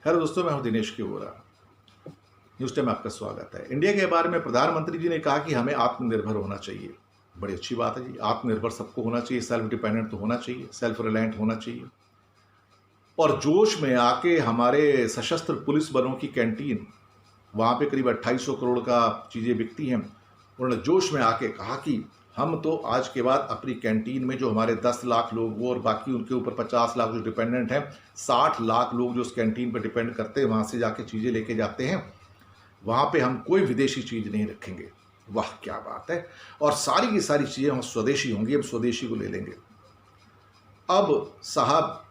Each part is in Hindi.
हेलो दोस्तों, मैं हूं दिनेश के वोरा। न्यूज़ टाइम में आपका स्वागत है। इंडिया के बारे में प्रधानमंत्री जी ने कहा कि हमें आत्मनिर्भर होना चाहिए। बड़ी अच्छी बात है जी, आत्मनिर्भर सबको होना चाहिए, सेल्फ डिपेंडेंट तो होना चाहिए, सेल्फ रिलायंट होना चाहिए। और जोश में आके हमारे सशस्त्र पुलिस बलों की कैंटीन, वहाँ पे करीब 2800 करोड़ का चीज़ें बिकती हैं। उन्होंने जोश में आके कहा कि हम तो आज के बाद अपनी कैंटीन में जो हमारे 10 लाख लोग वो और बाकी उनके ऊपर 50 लाख जो डिपेंडेंट हैं, 60 लाख लोग जो उस कैंटीन पर डिपेंड करते हैं, वहाँ से जाके चीज़ें लेके जाते हैं, वहाँ पे हम कोई विदेशी चीज़ नहीं रखेंगे। वाह क्या बात है। और सारी की सारी चीज़ें हम स्वदेशी होंगी, हम स्वदेशी को ले लेंगे। अब साहब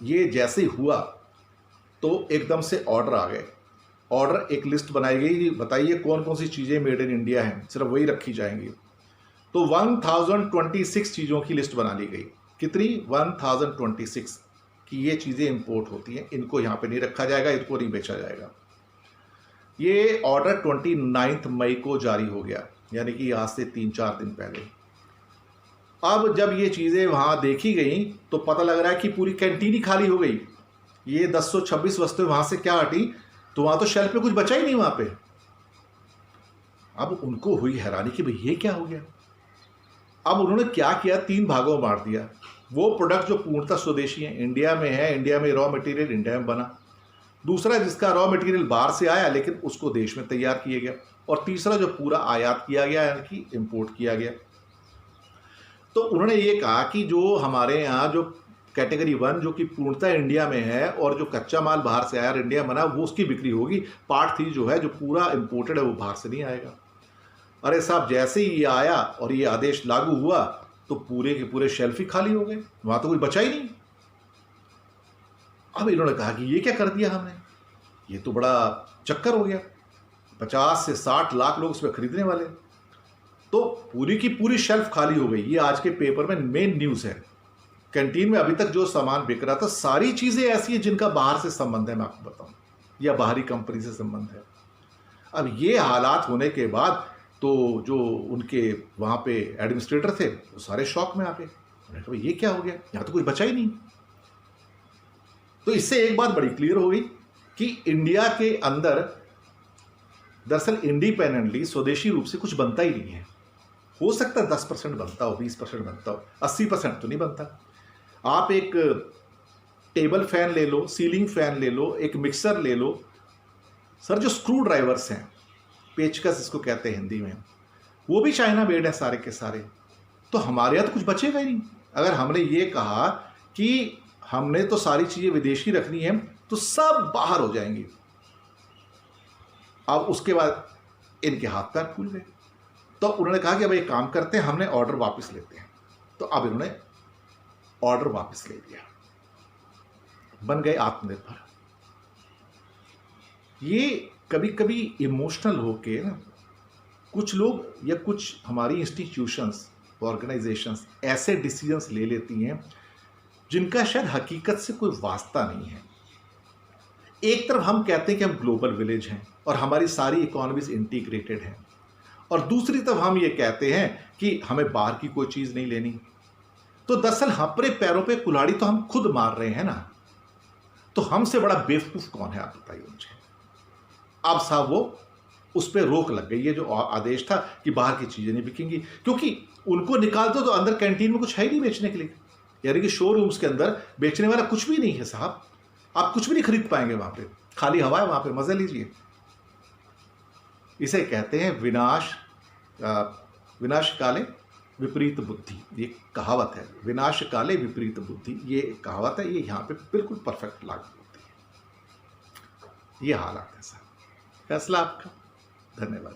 ये जैसे ही हुआ तो एकदम से ऑर्डर आ गए। ऑर्डर एक लिस्ट बनाई गई, बताइए कौन कौन सी चीज़ें मेड इन इंडिया हैं, सिर्फ वही रखी जाएंगी। तो 1026 चीज़ों की लिस्ट बना ली गई। कितनी? 1026 कि ये चीज़ें इंपोर्ट होती हैं, इनको यहाँ पे नहीं रखा जाएगा, इनको नहीं बेचा जाएगा। ये ऑर्डर 29 मई को जारी हो गया, यानी कि आज से 3-4 दिन पहले। अब जब ये चीज़ें वहाँ देखी गई तो पता लग रहा है कि पूरी कैंटीन ही खाली हो गई। ये 1026 वस्तुएं वहाँ से क्या हटी, तो वहाँ तो शेल्फ पे कुछ बचा ही नहीं वहाँ पे। अब उनको हुई हैरानी कि भाई ये क्या हो गया। अब उन्होंने क्या किया, 3 भागों में बांट दिया। वो प्रोडक्ट जो पूर्णतः स्वदेशी है, इंडिया में है, इंडिया में रॉ मटेरियल इंडिया में बना। दूसरा जिसका रॉ मटेरियल बाहर से आया लेकिन उसको देश में तैयार किया गया। और तीसरा जो पूरा आयात किया गया, यानी कि इम्पोर्ट किया गया। तो उन्होंने ये कहा कि जो हमारे यहाँ जो कैटेगरी 1 जो कि पूर्णतः इंडिया में है और जो कच्चा माल बाहर से आया और इंडिया बना, वो उसकी बिक्री होगी। पार्ट 3 जो है, जो पूरा इम्पोर्टेड है, वो बाहर से नहीं आएगा। अरे साहब, जैसे ही ये आया और ये आदेश लागू हुआ तो पूरे के पूरे शेल्फ ही खाली हो गए, वहां तो कोई बचा ही नहीं। अब इन्होंने कहा कि ये क्या कर दिया हमने, ये तो बड़ा चक्कर हो गया। 50 से 60 लाख लोग उसमें खरीदने वाले, तो पूरी की पूरी शेल्फ खाली हो गई। ये आज के पेपर में मेन न्यूज़ है। कैंटीन में अभी तक जो सामान बिक रहा था, सारी चीज़ें ऐसी हैं जिनका बाहर से संबंध है, मैं आपको बताऊं, या बाहरी कंपनी से संबंध है। अब ये हालात होने के बाद तो जो उनके वहाँ पे एडमिनिस्ट्रेटर थे वो सारे शॉक में आ गए। उन्होंने कहा ये क्या हो गया, यहाँ तो कुछ बचा ही नहीं। तो इससे एक बात बड़ी क्लियर हो गई कि इंडिया के अंदर दरअसल इंडिपेंडेंटली स्वदेशी रूप से कुछ बनता ही नहीं है। हो सकता है 10% बनता हो, 20% बनता हो, 80% तो नहीं बनता। आप एक टेबल फैन ले लो, सीलिंग फैन ले लो, एक मिक्सर ले लो, सर जो स्क्रू ड्राइवर्स हैं, पेचकस इसको कहते हैं हिंदी में, वो भी चाइना मेड है सारे के सारे। तो हमारे यहाँ तो कुछ बचेगा ही नहीं। अगर हमने ये कहा कि हमने तो सारी चीज़ें विदेशी रखनी है तो सब बाहर हो जाएंगी। अब उसके बाद इनके हाथ पैर खुल गए। तो उन्होंने कहा कि अब एक काम करते हैं, हमने ऑर्डर वापस लेते हैं। तो अब इन्होंने ऑर्डर वापस ले लिया, बन गए आत्मनिर्भर। ये कभी कभी इमोशनल होके ना कुछ लोग या कुछ हमारी इंस्टीट्यूशंस, ऑर्गेनाइजेशंस ऐसे डिसीजंस ले लेती हैं जिनका शायद हकीकत से कोई वास्ता नहीं है। एक तरफ हम कहते हैं कि हम ग्लोबल विलेज हैं और हमारी सारी इकोनॉमीज इंटीग्रेटेड हैं, और दूसरी तरफ हम ये कहते हैं कि हमें बाहर की कोई चीज़ नहीं लेनी। तो दरअसल अपने पैरों पे कुल्हाड़ी तो हम खुद मार रहे हैं ना। तो हमसे बड़ा बेवकूफ़ कौन है, आप बताइए मुझे। अब साहब वो उस पर रोक लग गई। ये जो आदेश था कि बाहर की चीज़ें नहीं बिकेंगी, क्योंकि उनको निकाल दो तो अंदर कैंटीन में कुछ है ही नहीं बेचने के लिए, यानी कि शोरूम्स के अंदर बेचने वाला कुछ भी नहीं है साहब। आप कुछ भी नहीं खरीद पाएंगे वहाँ पे, खाली हवा है वहाँ पे, मज़े लीजिए। इसे कहते हैं विनाश काले विपरीत बुद्धि। ये कहावत है, विनाश काले विपरीत बुद्धि, ये कहावत है। ये यहाँ पे बिल्कुल परफेक्ट लागू होती है। ये हालात है साहब। फैसला आपका। धन्यवाद।